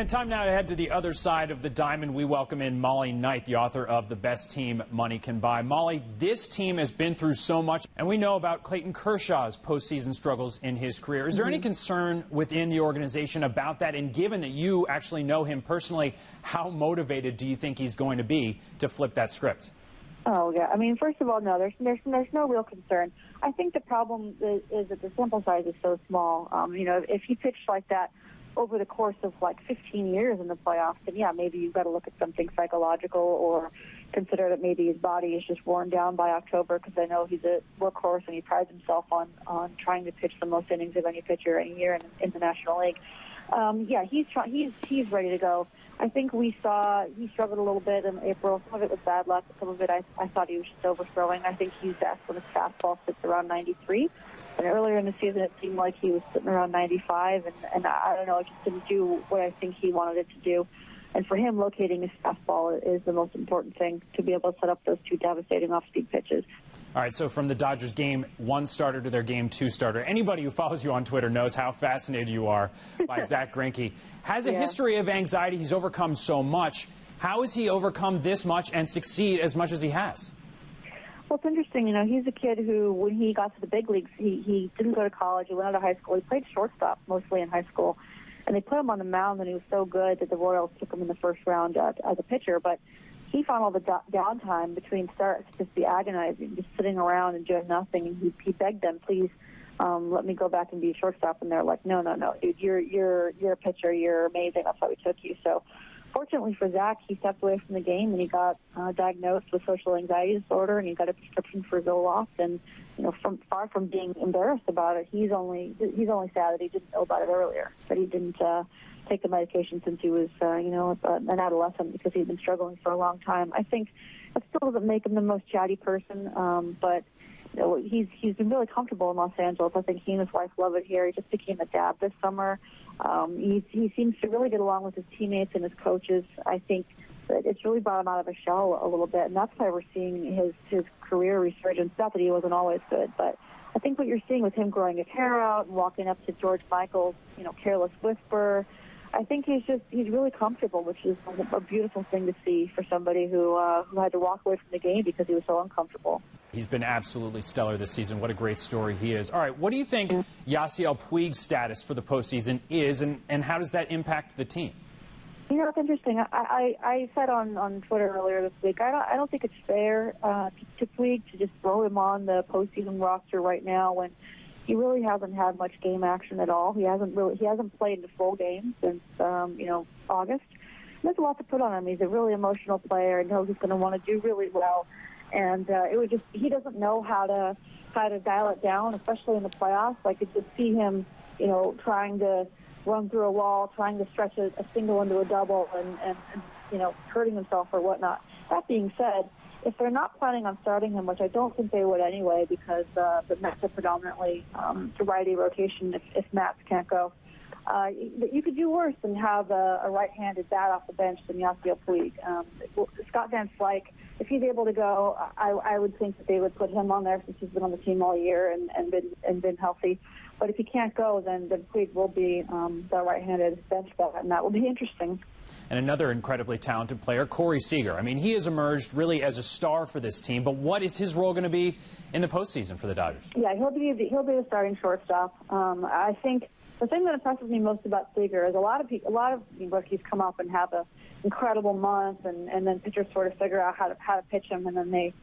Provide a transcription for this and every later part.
And time now to head to the other side of the diamond. We welcome in Molly Knight, the author of The Best Team Money Can Buy. Molly, this team has been through so much, and we know about Clayton Kershaw's postseason struggles in his career. Is there any concern within the organization about that? And given that you actually know him personally, how motivated do you think he's going to be to flip that script? Oh, yeah. I mean, first of all, no, there's no real concern. I think the problem is that the sample size is so small. If he pitched like that over the course of like 15 years in the playoffs, then yeah, maybe you've got to look at something psychological or consider that maybe his body is just worn down by October, because I know he's a workhorse and he prides himself on trying to pitch the most innings of any pitcher any year in the National League. Yeah, he's ready to go. I think we saw he struggled a little bit in April. Some of it was bad luck, but some of it I thought he was just overthrowing. I think he's best when his fastball sits around 93. And earlier in the season, it seemed like he was sitting around 95, and I don't know, it just didn't do what I think he wanted it to do. And for him, locating his fastball is the most important thing, to be able to set up those two devastating off-speed pitches. All right, so from the Dodgers game 1 starter to their game 2 starter, anybody who follows you on Twitter knows how fascinated you are by Zack Greinke. Has a history of anxiety. He's overcome so much. How has he overcome this much and succeed as much as he has? Well, it's interesting. He's a kid who, when he got to the big leagues, he didn't go to college. He went out of high school. He played shortstop mostly in high school. And they put him on the mound, and he was so good that the Royals took him in the first round as a pitcher. But he found all the downtime between starts to just be agonizing, just sitting around and doing nothing. And he begged them, please, let me go back and be a shortstop. And they're like, no, dude, you're a pitcher. You're amazing. That's why we took you. So fortunately for Zach, he stepped away from the game, and he got diagnosed with social anxiety disorder, and he got a prescription for Zoloft. And far from being embarrassed about it, he's only sad that he didn't know about it earlier, that he didn't take the medication since he was an adolescent, because he'd been struggling for a long time. I think that still doesn't make him the most chatty person, but he's been really comfortable in Los Angeles. I think he and his wife love it here. He just became a dad this summer. He seems to really get along with his teammates and his coaches. I think that it's really brought him out of a shell a little bit, and that's why we're seeing his career resurgence. Not that he wasn't always good, but I think what you're seeing with him growing his hair out and walking up to George Michael's, careless whisper, I think he's really comfortable, which is a beautiful thing to see for somebody who had to walk away from the game because he was so uncomfortable. He's been absolutely stellar this season. What a great story he is. All right, what do you think Yasiel Puig's status for the postseason is, and how does that impact the team? It's interesting. I said on Twitter earlier this week, I don't think it's fair to Puig to just throw him on the postseason roster right now when he really hasn't had much game action at all. He hasn't played the full game since August. There's a lot to put on him. He's a really emotional player, and knows he's going to want to do really well. And he doesn't know how to dial it down, especially in the playoffs. I could just see him, trying to run through a wall, trying to stretch a single into a double, and hurting himself or whatnot. That being said, if they're not planning on starting him, which I don't think they would anyway, because the Mets are predominantly to righty rotation if Mats can't go, you could do worse than have a right-handed bat off the bench than Yasiel Puig. Scott Van Slyke, if he's able to go, I would think that they would put him on there since he's been on the team all year and been healthy. But if he can't go, then Puig will be the right-handed bench bat, and that will be interesting. And another incredibly talented player, Corey Seager. I mean, he has emerged really as a star for this team, but what is his role going to be in the postseason for the Dodgers? Yeah, he'll be the starting shortstop. I think the thing that impresses me most about Seager is a lot of rookies come up and have an incredible month, and then pitchers sort of figure out how to pitch him, and then they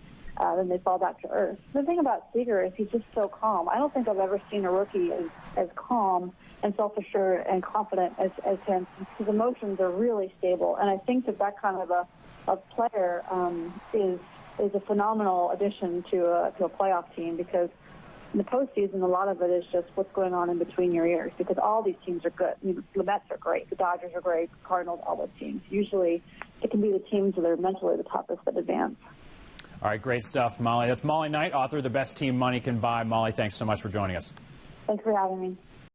fall back to earth. The thing about Seager is he's just so calm. I don't think I've ever seen a rookie as calm and self-assured and confident as him. His emotions are really stable, and I think that kind of a player is a phenomenal addition to a playoff team, because in the postseason, a lot of it is just what's going on in between your ears, because all these teams are good. The Mets are great, the Dodgers are great, the Cardinals, all those teams. Usually it can be the teams that are mentally the toughest that advance. All right, great stuff, Molly. That's Molly Knight, author of The Best Team Money Can Buy. Molly, thanks so much for joining us. Thanks for having me.